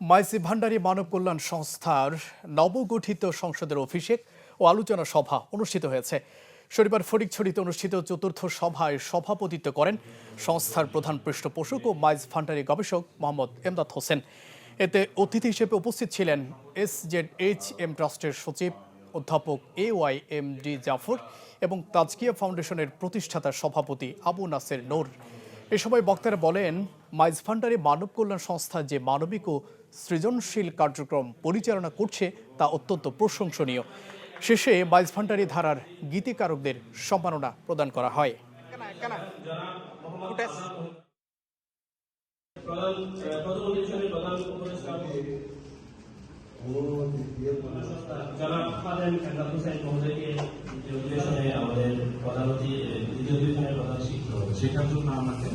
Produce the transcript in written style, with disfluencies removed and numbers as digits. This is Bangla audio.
মাইজী ভান্ডারী মানব কল্যাণ সংস্থার নবগঠিত সংসদের অভিষেক ও আলোচনা সভা অনুষ্ঠিত হয়েছে। শনিবার ফটিকছড়িতে অনুষ্ঠিত চতুর্থ সভায় সভাপতিত্ব করেন সংস্থার প্রধান পৃষ্ঠপোষক ও মাইজ ভান্ডারী গবেষক মোহাম্মদ এমদাদ হোসেন। এতে অতিথি হিসেবে উপস্থিত ছিলেন SZHM ট্রাস্টের সচিব অধ্যাপক AYMD জাফর এবং তাজকিয়া ফাউন্ডেশনের প্রতিষ্ঠাতা সভাপতি আবু নাসের নূর। এ সময় বক্তারা বলেন, মাইজ ভান্ডারী মানব কল্যাণ সংস্থা যে মানবিক ও সৃজনশীল কার্যক্রম পরিচালনা করছে তা অত্যন্ত প্রশংসনীয়। শেষে মাইজ ভান্ডারী ধারার গীতিকারকদের সম্মাননা প্রদান করা হয়। আমাদের প্রধানমন্ত্রী দ্বিতীয় প্রধান শিক্ষক শেখার জন্য আমাকে